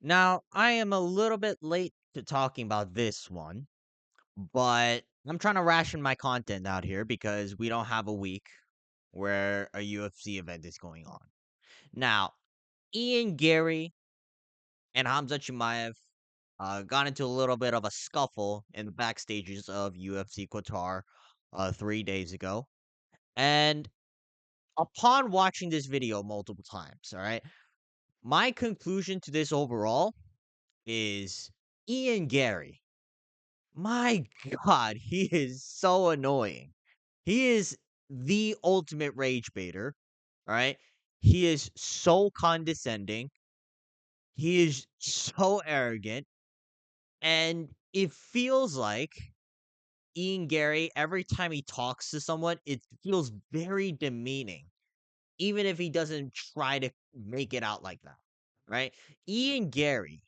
Now, I am a little bit late to talking about this one, but I'm trying to ration my content out here because we don't have a week where a UFC event is going on. Now, Ian Garry and Hamza Chimaev got into a little bit of a scuffle in the backstages of UFC Qatar 3 days ago. And upon watching this video multiple times, all right, my conclusion to this overall is Ian Garry. My God, he is so annoying. He is the ultimate rage baiter, all right? He is so condescending. He is so arrogant. And it feels like Ian Gary, every time he talks to someone, it feels very demeaning, even if he doesn't try to make it out like that, right? Ian Gary,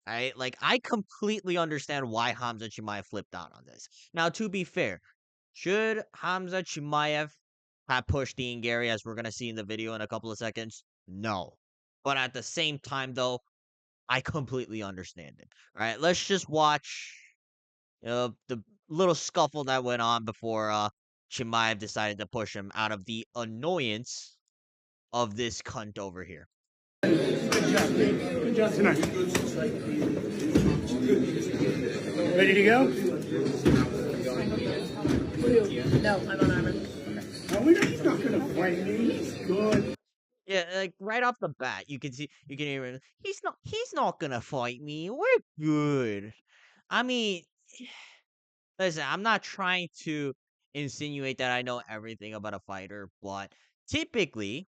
like I completely understand why Hamza Chimaev flipped out on this. Now, to be fair, should Hamza Chimaev have pushed Ian Gary, as we're gonna see in the video in a couple of seconds? No. But at the same time, though, I completely understand it. All right, let's just watch the little scuffle that went on before Chimaev decided to push him out of the annoyance of this cunt over here. Good job, Dave. Good job tonight. Ready to go? No, I'm on armor. No, he's not going to fight me. He's good. Yeah, like right off the bat, you can hear him. He's not gonna fight me. We're good. I mean, listen, I'm not trying to insinuate that I know everything about a fighter, but typically,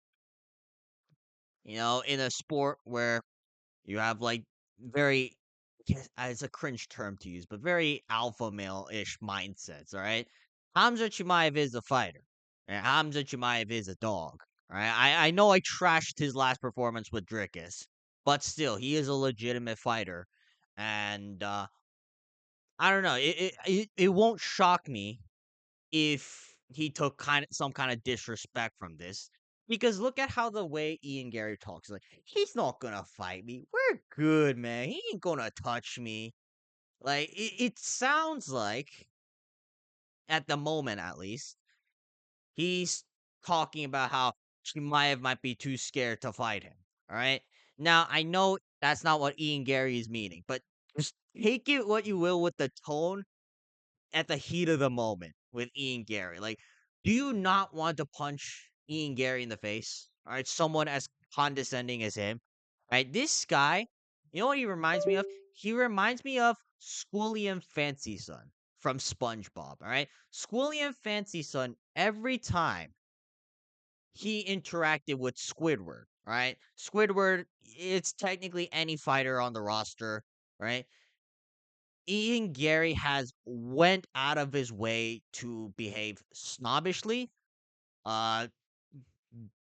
in a sport where you have like very, it's a cringe term to use, but very alpha male ish mindsets. All right, Hamza Chimaev is a fighter, and Hamza Chimaev is a dog. All right, I know I trashed his last performance with Drickus, but still, he is a legitimate fighter, and I don't know. It won't shock me if he took some kind of disrespect from this. Because look at how the way Ian Gary talks. Like, he's not gonna fight me. We're good, man. He ain't gonna touch me. Like, it sounds like, at the moment at least, he's talking about how Chimaev might be too scared to fight him. All right. Now, I know that's not what Ian Gary is meaning, but just take it what you will with the tone at the heat of the moment with Ian Gary. Like, do you not want to punch Ian Gary in the face? All right, someone as condescending as him. All right, this guy, you know what he reminds me of? He reminds me of Squilliam Fancy Son from SpongeBob. All right, Squilliam Fancy Son. Every time he interacted with Squidward, right? Squidward, it's technically any fighter on the roster, right? Ian Gary has went out of his way to behave snobbishly, uh,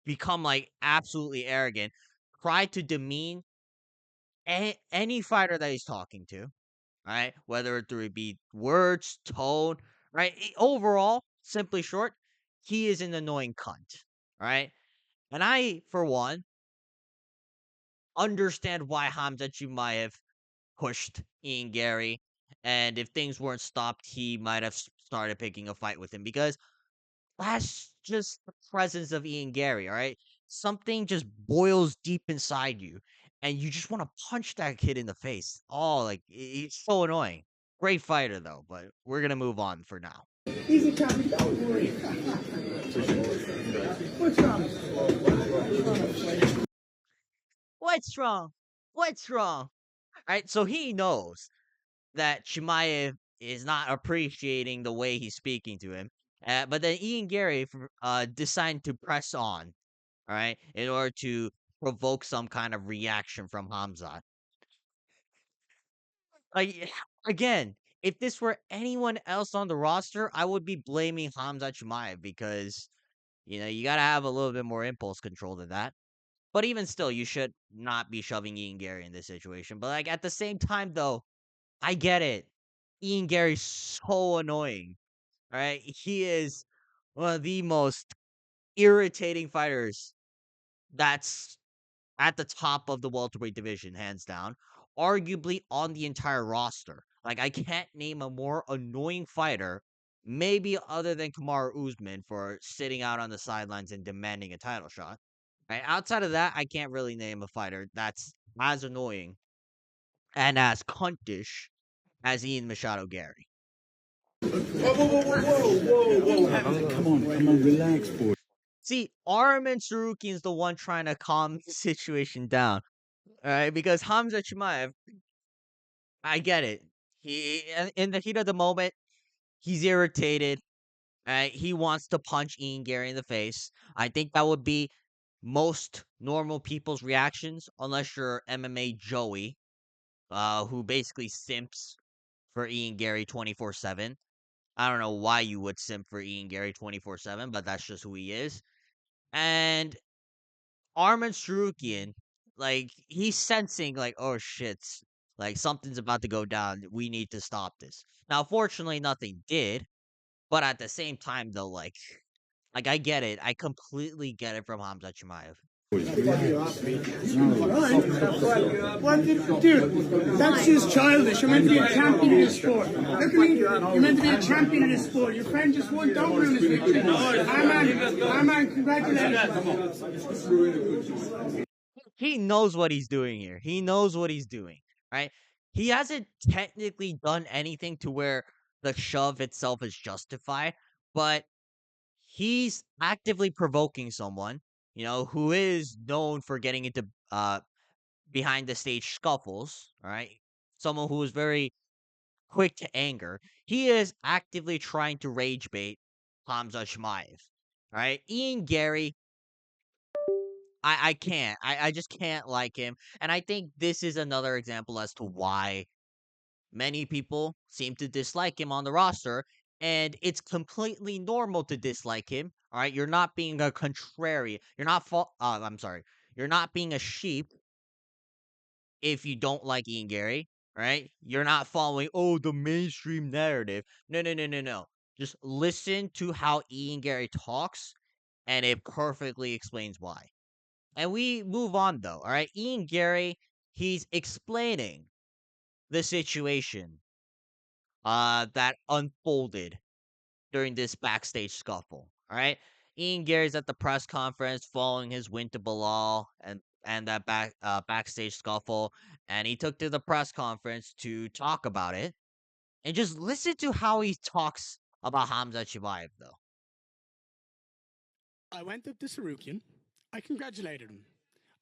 become like absolutely arrogant, try to demean any fighter that he's talking to, right? Whether it be words, tone, right? Overall, simply short, he is an annoying cunt, right? And I, for one, understand why Hamza Chimaev pushed Ian Gary, and if things weren't stopped, he might have started picking a fight with him because that's just the presence of Ian Gary, all right? Something just boils deep inside you, and you just want to punch that kid in the face. Oh, like he's so annoying. Great fighter though, but we're gonna move on for now. He's a copy. Don't worry. What's wrong? What's wrong? What's wrong? All right, so he knows that Chimaev is not appreciating the way he's speaking to him. But then Ian Gary decided to press on, all right, in order to provoke some kind of reaction from Hamza. Like, again, if this were anyone else on the roster, I would be blaming Hamza Chimaev because, you got to have a little bit more impulse control than that. But even still, you should not be shoving Ian Gary in this situation. But, like, at the same time, though, I get it. Ian Gary's so annoying. All right, he is one of the most irritating fighters that's at the top of the welterweight division, hands down, arguably on the entire roster. Like, I can't name a more annoying fighter, maybe other than Kamaru Usman for sitting out on the sidelines and demanding a title shot. Right? Outside of that, I can't really name a fighter that's as annoying and as cuntish as Ian Machado Gary. Whoa. Come on, relax, boy. See, Arman Sarukian's the one trying to calm the situation down. All right, because Hamza Chimaev, I get it. In the heat of the moment, he's irritated. Right? He wants to punch Ian Gary in the face. I think that would be most normal people's reactions, unless you're MMA Joey, who basically simps for Ian Gary 24/7. I don't know why you would simp for Ian Gary 24/7, but that's just who he is. And Arman Sarukian, like, he's sensing, like, oh shit, like, something's about to go down. We need to stop this. Now, fortunately, nothing did, but at the same time, though, like, I get it. I completely get it from Hamza Chimaev. Dude, that's just childish. You're meant to be a champion in this sport. Look at me. You're meant to be a champion in this sport. Your friend just won. Don't ruin his victory. Arman, congratulations. He knows what he's doing here. He knows what he's doing, right? He hasn't technically done anything to where the shove itself is justified, but he's actively provoking someone, who is known for getting into behind the stage scuffles, all right? Someone who is very quick to anger. He is actively trying to rage bait Hamza Shmaev, right? Ian Gary, I can't. I just can't like him. And I think this is another example as to why many people seem to dislike him on the roster. And it's completely normal to dislike him. All right. You're not being a contrarian. You're not, I'm sorry. You're not being a sheep if you don't like Ian Gary, right? You're not following, the mainstream narrative. No, no, no, no, no. Just listen to how Ian Gary talks, and it perfectly explains why. And we move on, though. All right. Ian Gary, he's explaining the situation that unfolded during this backstage scuffle. All right. Ian Gary's at the press conference following his win to Bilal and that backstage scuffle, and he took to the press conference to talk about it. And just listen to how he talks about Hamza Chimaev, though. I went up to Sarukian. I congratulated him.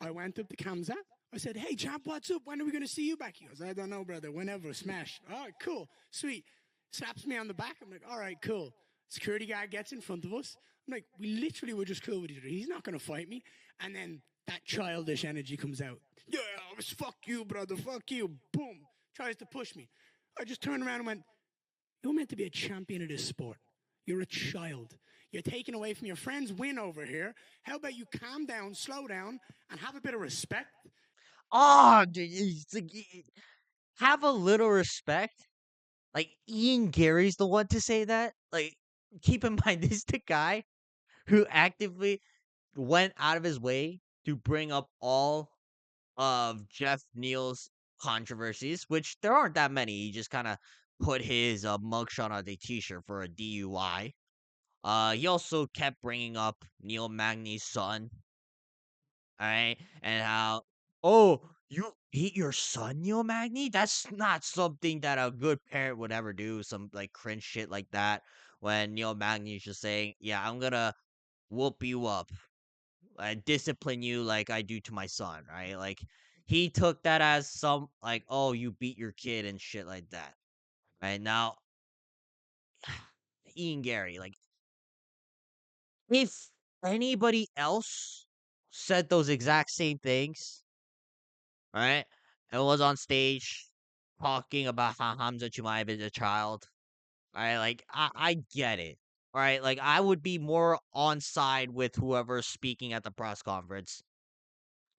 I went up to Kamza. I said, hey, champ, what's up? When are we going to see you back? He goes, I don't know, brother. Whenever. Smash. All right, cool. Sweet. Slaps me on the back. I'm like, all right, cool. Security guard gets in front of us. I'm like, we literally were just cool with each other. He's not going to fight me. And then that childish energy comes out. Yeah, fuck you, brother. Fuck you. Boom. Tries to push me. I just turned around and went, you're meant to be a champion of this sport. You're a child. You're taking away from your friend's win over here. How about you calm down, slow down, and have a bit of respect? Oh, dude, have a little respect. Like, Ian Gary's the one to say that. Like, keep in mind, this is the guy who actively went out of his way to bring up all of Jeff Neal's controversies, which there aren't that many. He just kind of put his mugshot on a t-shirt for a DUI. He also kept bringing up Neil Magny's son, all right, and how, you beat your son, Neil Magny? That's not something that a good parent would ever do. Some like cringe shit like that. When Neil Magny is just saying, "Yeah, I'm gonna whoop you up, discipline you like I do to my son," right? Like, he took that as some like, "Oh, you beat your kid" and shit like that. Right now, Ian Gary, like, if anybody else said those exact same things, right, and was on stage talking about how Hamza Chimaev is a child, right? Like, I get it. Right? Like, I would be more on side with whoever's speaking at the press conference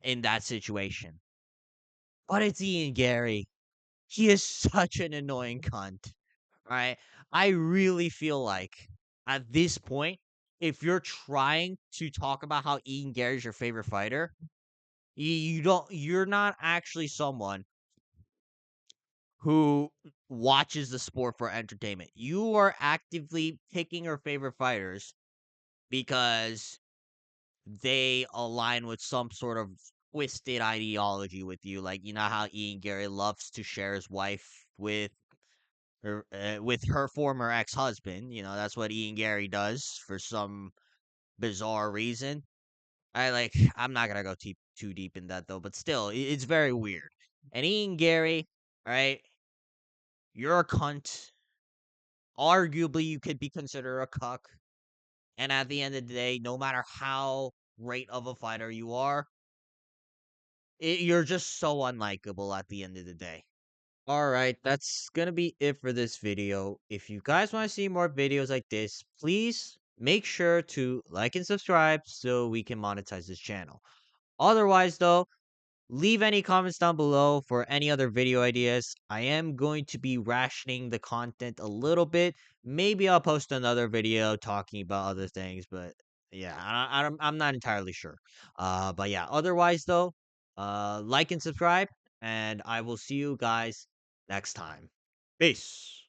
in that situation. But it's Ian Gary. He is such an annoying cunt. Right? I really feel like at this point, if you're trying to talk about how Ian Gary is your favorite fighter, You're not actually someone who watches the sport for entertainment. You are actively picking your favorite fighters because they align with some sort of twisted ideology with you. Like, you know how Ian Garry loves to share his wife with her former ex-husband. You know, that's what Ian Garry does for some bizarre reason. I'm not gonna go too deep in that though, but still, it's very weird. And Ian Garry, all right, you're a cunt. Arguably, you could be considered a cuck. And at the end of the day, no matter how great of a fighter you are, you're just so unlikable at the end of the day. Alright, that's gonna be it for this video. If you guys want to see more videos like this, please make sure to like and subscribe so we can monetize this channel. Otherwise, though, leave any comments down below for any other video ideas. I am going to be rationing the content a little bit. Maybe I'll post another video talking about other things, but yeah, I'm not entirely sure. But yeah, otherwise though, like and subscribe, and I will see you guys next time. Peace.